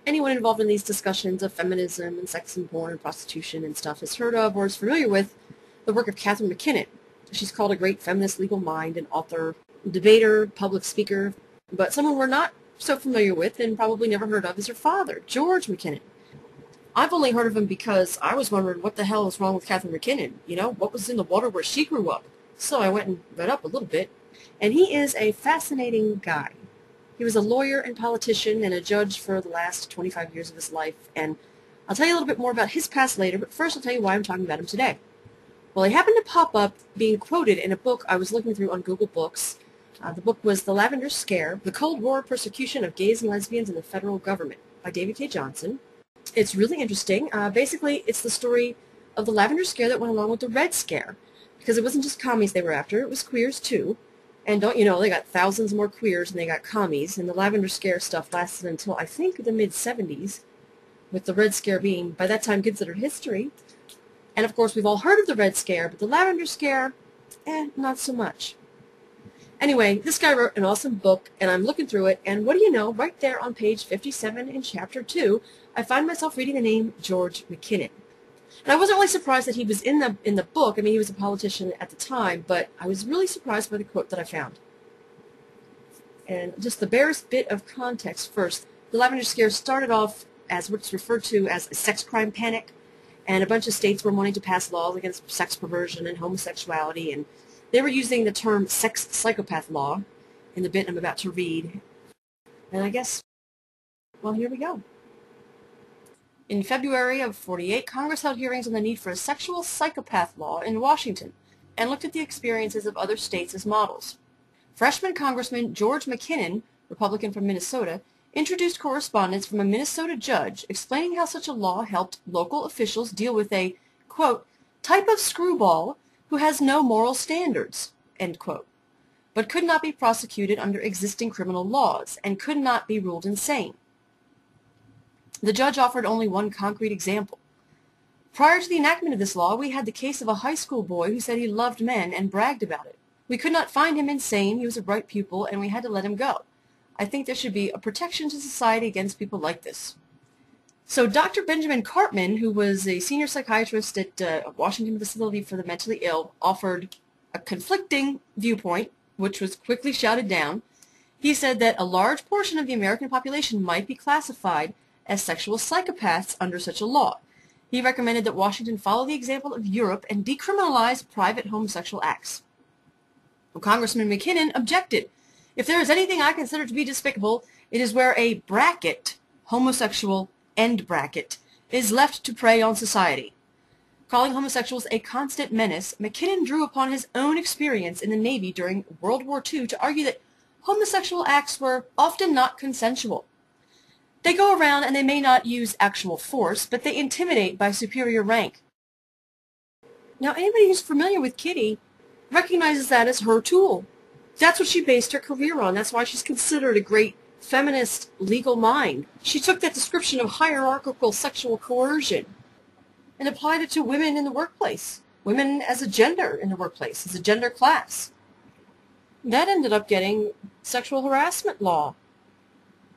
anyone involved in these discussions of feminism and sex and porn and prostitution and stuff has heard of or is familiar with the work of Catherine MacKinnon. She's called a great feminist legal mind and author, debater, public speaker, but someone we're not so familiar with and probably never heard of is her father, George MacKinnon. I've only heard of him because I was wondering what the hell is wrong with Catherine MacKinnon. You know, what was in the water where she grew up? So I went and read up a little bit, and he is a fascinating guy. He was a lawyer and politician and a judge for the last 25 years of his life, and I'll tell you a little bit more about his past later, but first I'll tell you why I'm talking about him today. Well, he happened to pop up being quoted in a book I was looking through on Google Books. The book was The Lavender Scare, The Cold War Persecution of Gays and Lesbians in the Federal Government by David K. Johnson. It's really interesting. Basically, it's the story of the Lavender Scare that went along with the Red Scare, because it wasn't just commies they were after, it was queers too. And don't you know, they got thousands more queers than they got commies, and the Lavender Scare stuff lasted until, I think, the mid-70s, with the Red Scare being, by that time, considered history. And of course, we've all heard of the Red Scare, but the Lavender Scare, not so much. Anyway, this guy wrote an awesome book, and I'm looking through it, and what do you know, right there on page 57 in chapter 2, I find myself reading the name George MacKinnon. And I wasn't really surprised that he was in the book. I mean, he was a politician at the time, but I was really surprised by the quote that I found. And just the barest bit of context first. The Lavender Scare started off as what's referred to as a sex crime panic, and a bunch of states were wanting to pass laws against sex perversion and homosexuality, and they were using the term sex psychopath law in the bit I'm about to read. And I guess, well, here we go. In February of '48, Congress held hearings on the need for a sexual psychopath law in Washington and looked at the experiences of other states as models. Freshman Congressman George MacKinnon, Republican from Minnesota, introduced correspondence from a Minnesota judge explaining how such a law helped local officials deal with a, quote, type of screwball who has no moral standards, end quote, but could not be prosecuted under existing criminal laws and could not be ruled insane. The judge offered only one concrete example. Prior to the enactment of this law, we had the case of a high school boy who said he loved men and bragged about it. We could not find him insane, he was a bright pupil, and we had to let him go. I think there should be a protection to society against people like this. So Dr. Benjamin Cartman, who was a senior psychiatrist at Washington Facility for the Mentally Ill, offered a conflicting viewpoint, which was quickly shouted down. He said that a large portion of the American population might be classified as sexual psychopaths under such a law. He recommended that Washington follow the example of Europe and decriminalize private homosexual acts. Well, Congressman MacKinnon objected. If there is anything I consider to be despicable, it is where a bracket, homosexual end bracket, is left to prey on society. Calling homosexuals a constant menace, MacKinnon drew upon his own experience in the Navy during World War II to argue that homosexual acts were often not consensual. They go around and they may not use actual force, but they intimidate by superior rank. Now, anybody who's familiar with Kitty recognizes that as her tool. That's what she based her career on. That's why she's considered a great feminist legal mind. She took that description of hierarchical sexual coercion and applied it to women in the workplace, women as a gender in the workplace, as a gender class. That ended up getting sexual harassment law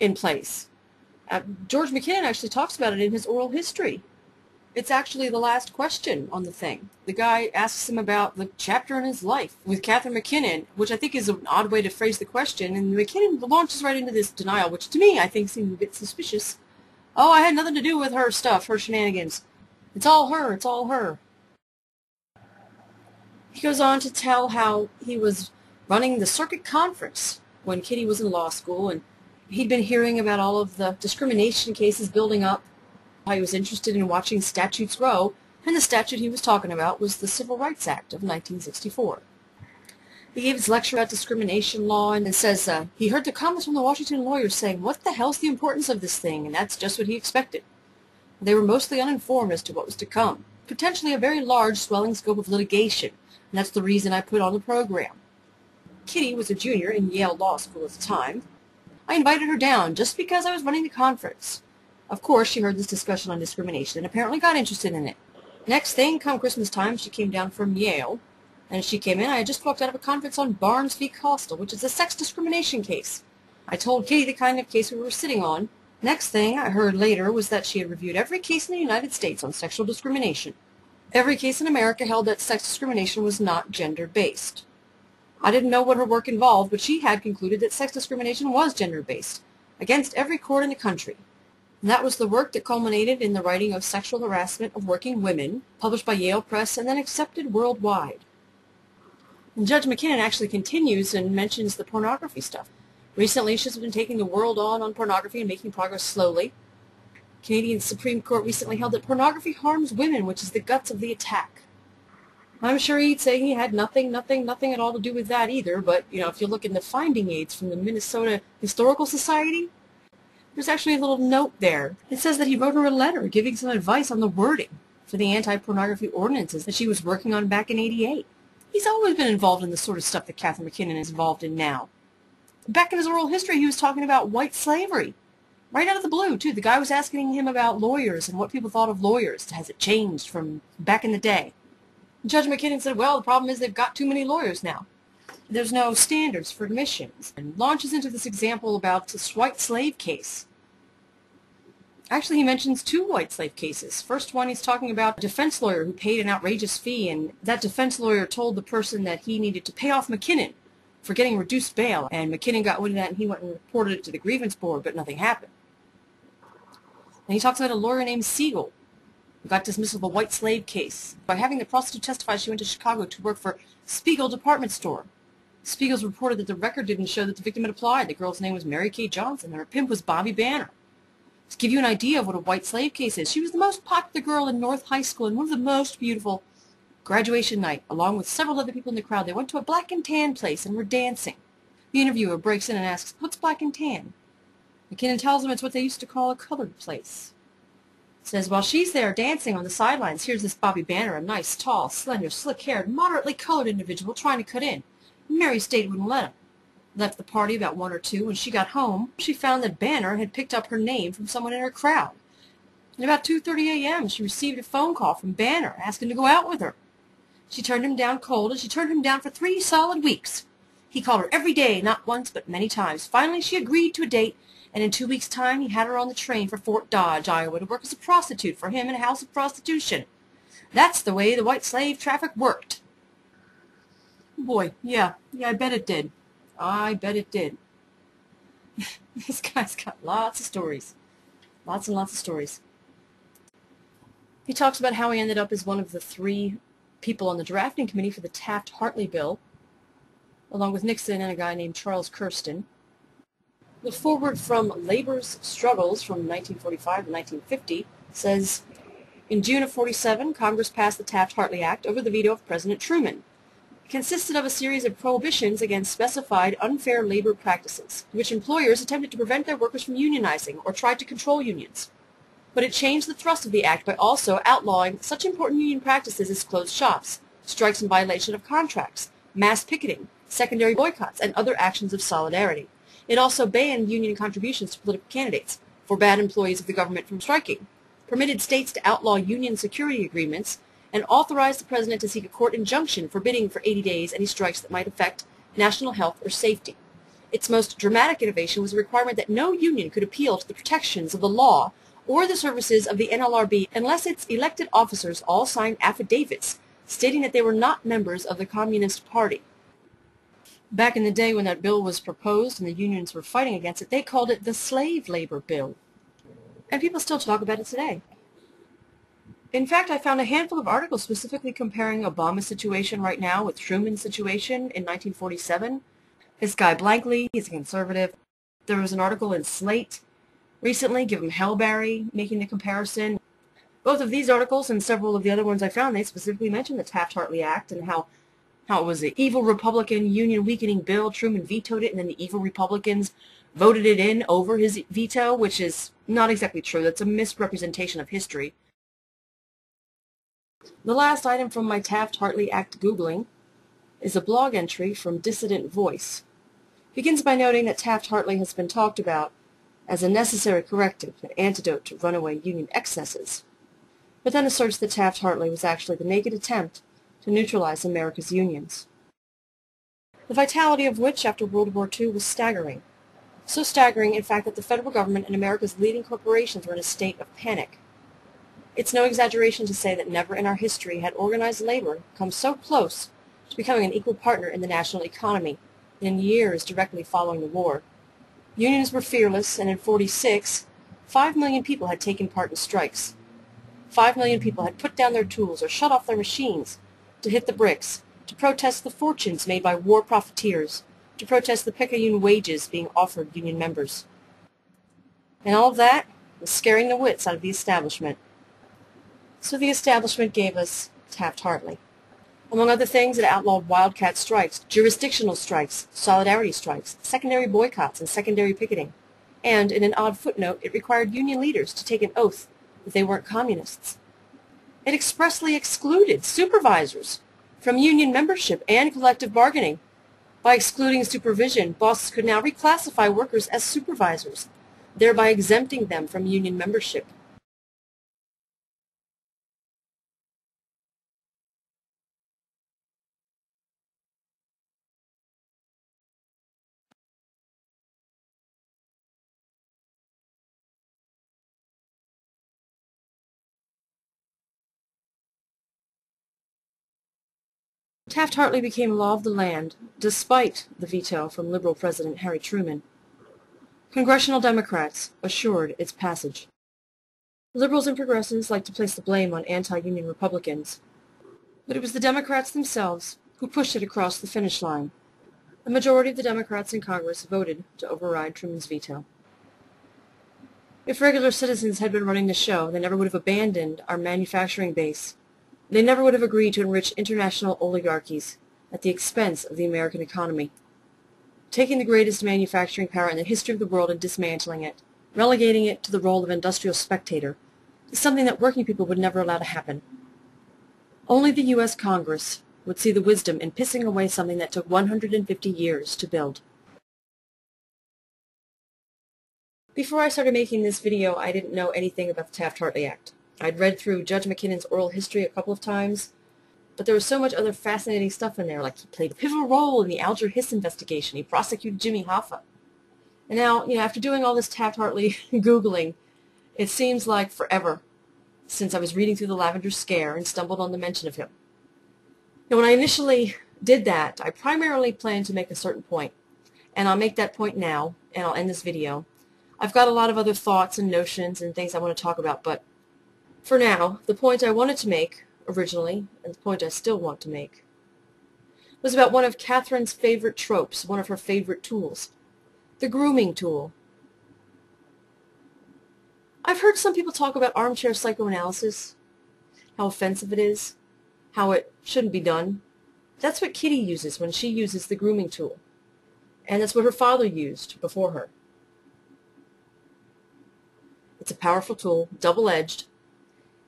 in place. George MacKinnon actually talks about it in his oral history. It's actually the last question on the thing. The guy asks him about the chapter in his life with Catherine MacKinnon, which I think is an odd way to phrase the question, and MacKinnon launches right into this denial, which to me I think seemed a bit suspicious. Oh, I had nothing to do with her stuff, her shenanigans. It's all her, it's all her. He goes on to tell how he was running the circuit conference when Kitty was in law school, and he'd been hearing about all of the discrimination cases building up. He was interested in watching statutes grow, and the statute he was talking about was the Civil Rights Act of 1964. He gave his lecture about discrimination law and says he heard the comments from the Washington lawyers saying, "What the hell's the importance of this thing?" And that's just what he expected. They were mostly uninformed as to what was to come, potentially a very large swelling scope of litigation, and that's the reason I put on the program. Kitty was a junior in Yale Law School at the time. I invited her down just because I was running the conference. Of course, she heard this discussion on discrimination and apparently got interested in it. Next thing, come Christmas time, she came down from Yale, and as she came in, I had just walked out of a conference on Barnes v. Coastal, which is a sex discrimination case. I told Kitty the kind of case we were sitting on, Next thing I heard later was that she had reviewed every case in the United States on sexual discrimination. Every case in America held that sex discrimination was not gender-based. I didn't know what her work involved, but she had concluded that sex discrimination was gender-based, against every court in the country. And that was the work that culminated in the writing of Sexual Harassment of Working Women, published by Yale Press and then accepted worldwide. And Judge McKinnon actually continues and mentions the pornography stuff. Recently, she's been taking the world on pornography and making progress slowly. Canadian Supreme Court recently held that pornography harms women, which is the guts of the attack. I'm sure he'd say he had nothing at all to do with that either, but, if you look in the finding aids from the Minnesota Historical Society, there's actually a little note there. It says that he wrote her a letter giving some advice on the wording for the anti-pornography ordinances that she was working on back in '88. He's always been involved in the sort of stuff that Catherine McKinnon is involved in now. Back in his oral history, he was talking about white slavery. Right out of the blue, too. The guy was asking him about lawyers and what people thought of lawyers. Has it changed from back in the day? Judge McKinnon said, well, the problem is they've got too many lawyers now. There's no standards for admissions. And launches into this example about this white slave case. Actually, he mentions two white slave cases. First one, he's talking about a defense lawyer who paid an outrageous fee, and that defense lawyer told the person that he needed to pay off McKinnon for getting reduced bail. And McKinnon got wind of that, and he went and reported it to the grievance board, but nothing happened. And he talks about a lawyer named Siegel, who got dismissed of a white slave case by having the prostitute testify she went to Chicago to work for Spiegel Department Store. Spiegel's reported that the record didn't show that the victim had applied. The girl's name was Mary Kay Johnson, and her pimp was Bobby Banner. To give you an idea of what a white slave case is, she was the most popular girl in North High School and one of the most beautiful. Graduation night, along with several other people in the crowd, they went to a black and tan place and were dancing. The interviewer breaks in and asks, what's black and tan? McKinnon tells them it's what they used to call a colored place. Says, while she's there dancing on the sidelines, here's this Bobby Banner, a nice, tall, slender, slick-haired, moderately colored individual trying to cut in. Mary State wouldn't let him. Left the party about 1 or 2. When she got home, she found that Banner had picked up her name from someone in her crowd. At about 2:30 a.m., she received a phone call from Banner asking to go out with her. She turned him down cold, and she turned him down for 3 solid weeks. He called her every day, not once, but many times. Finally, she agreed to a date, and in 2 weeks' time, he had her on the train for Fort Dodge, Iowa, to work as a prostitute for him in a house of prostitution. That's the way the white slave traffic worked. Boy, yeah, I bet it did. I bet it did. This guy's got lots of stories. Lots and lots of stories. He talks about how he ended up as one of the 3 people on the drafting committee for the Taft-Hartley bill, along with Nixon and a guy named Charles Kirsten. The foreword from Labor's Struggles from 1945 to 1950 says, in June of '47, Congress passed the Taft-Hartley Act over the veto of President Truman. It consisted of a series of prohibitions against specified unfair labor practices, in which employers attempted to prevent their workers from unionizing or tried to control unions. But it changed the thrust of the act by also outlawing such important union practices as closed shops, strikes in violation of contracts, mass picketing, secondary boycotts, and other actions of solidarity. It also banned union contributions to political candidates, forbade employees of the government from striking, permitted states to outlaw union security agreements, and authorized the president to seek a court injunction forbidding for 80 days any strikes that might affect national health or safety. Its most dramatic innovation was the requirement that no union could appeal to the protections of the law or the services of the NLRB unless its elected officers all signed affidavits stating that they were not members of the Communist Party. Back in the day when that bill was proposed and the unions were fighting against it, they called it the Slave Labor Bill. And people still talk about it today. In fact, I found a handful of articles specifically comparing Obama's situation right now with Truman's situation in 1947. This guy Blankley, he's a conservative. There was an article in Slate recently, Give him Hellberry, making the comparison. Both of these articles and several of the other ones I found, they specifically mentioned the Taft-Hartley Act and how it was an evil Republican union-weakening bill. Truman vetoed it, and then the evil Republicans voted it in over his veto, which is not exactly true. That's a misrepresentation of history. The last item from my Taft-Hartley Act Googling is a blog entry from Dissident Voice. It begins by noting that Taft-Hartley has been talked about as a necessary corrective, an antidote to runaway union excesses, but then asserts that Taft-Hartley was actually the naked attempt to neutralize America's unions, the vitality of which after World War II was staggering. So staggering, in fact, that the federal government and America's leading corporations were in a state of panic. It's no exaggeration to say that never in our history had organized labor come so close to becoming an equal partner in the national economy in years directly following the war. Unions were fearless, and in 1946, 5 million people had taken part in strikes. 5 million people had put down their tools or shut off their machines to hit the bricks, to protest the fortunes made by war profiteers, to protest the picayune wages being offered union members. And all of that was scaring the wits out of the establishment. So the establishment gave us Taft-Hartley. Among other things, it outlawed wildcat strikes, jurisdictional strikes, solidarity strikes, secondary boycotts, and secondary picketing. And, in an odd footnote, it required union leaders to take an oath that they weren't communists. It expressly excluded supervisors from union membership and collective bargaining. By excluding supervision, bosses could now reclassify workers as supervisors, thereby exempting them from union membership. Taft-Hartley became law of the land, despite the veto from liberal President Harry Truman. Congressional Democrats assured its passage. Liberals and progressives like to place the blame on anti-union Republicans, but it was the Democrats themselves who pushed it across the finish line. A majority of the Democrats in Congress voted to override Truman's veto. If regular citizens had been running the show, they never would have abandoned our manufacturing base. They never would have agreed to enrich international oligarchies at the expense of the American economy. Taking the greatest manufacturing power in the history of the world and dismantling it, relegating it to the role of industrial spectator, is something that working people would never allow to happen. Only the U.S. Congress would see the wisdom in pissing away something that took 150 years to build. Before I started making this video, I didn't know anything about the Taft-Hartley Act. I'd read through Judge McKinnon's oral history a couple of times, but there was so much other fascinating stuff in there, like he played a pivotal role in the Alger Hiss investigation, he prosecuted Jimmy Hoffa. And now, after doing all this Taft-Hartley Googling, it seems like forever since I was reading through the Lavender Scare and stumbled on the mention of him. Now, when I initially did that, I primarily planned to make a certain point, and I'll make that point now, and I'll end this video. I've got a lot of other thoughts and notions and things I want to talk about, but for now, the point I wanted to make originally, and the point I still want to make, was about one of Catherine's favorite tropes, one of her favorite tools, the grooming tool. I've heard some people talk about armchair psychoanalysis, how offensive it is, how it shouldn't be done. That's what Kitty uses when she uses the grooming tool, and that's what her father used before her. It's a powerful tool, double-edged,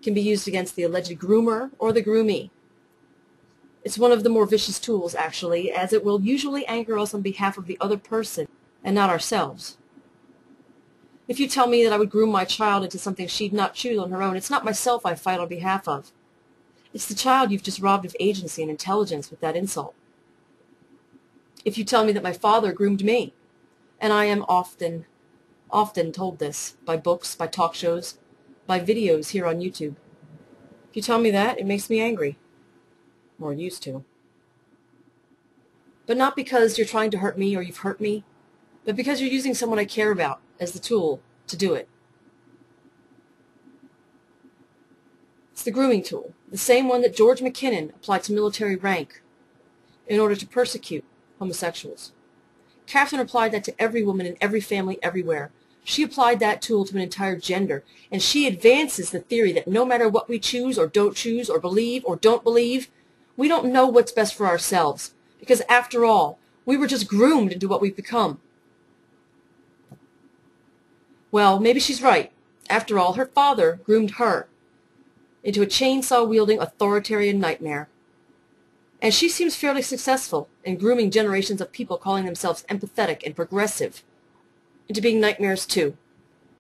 can be used against the alleged groomer or the groomee. It's one of the more vicious tools, actually, as it will usually anger us on behalf of the other person and not ourselves. If you tell me that I would groom my child into something she'd not choose on her own, it's not myself I fight on behalf of. It's the child you've just robbed of agency and intelligence with that insult. If you tell me that my father groomed me, and I am often told this by books, by talk shows, by videos here on YouTube. If you tell me that, it makes me angry. Or used to. But not because you're trying to hurt me or you've hurt me, but because you're using someone I care about as the tool to do it. It's the grooming tool, the same one that George McKinnon applied to military rank in order to persecute homosexuals. Catherine applied that to every woman in every family everywhere. She applied that tool to an entire gender, and she advances the theory that no matter what we choose or don't choose or believe or don't believe, we don't know what's best for ourselves, because after all, we were just groomed into what we've become. Well, maybe she's right. After all, her father groomed her into a chainsaw-wielding authoritarian nightmare. And she seems fairly successful in grooming generations of people calling themselves empathetic and progressive into being nightmares too.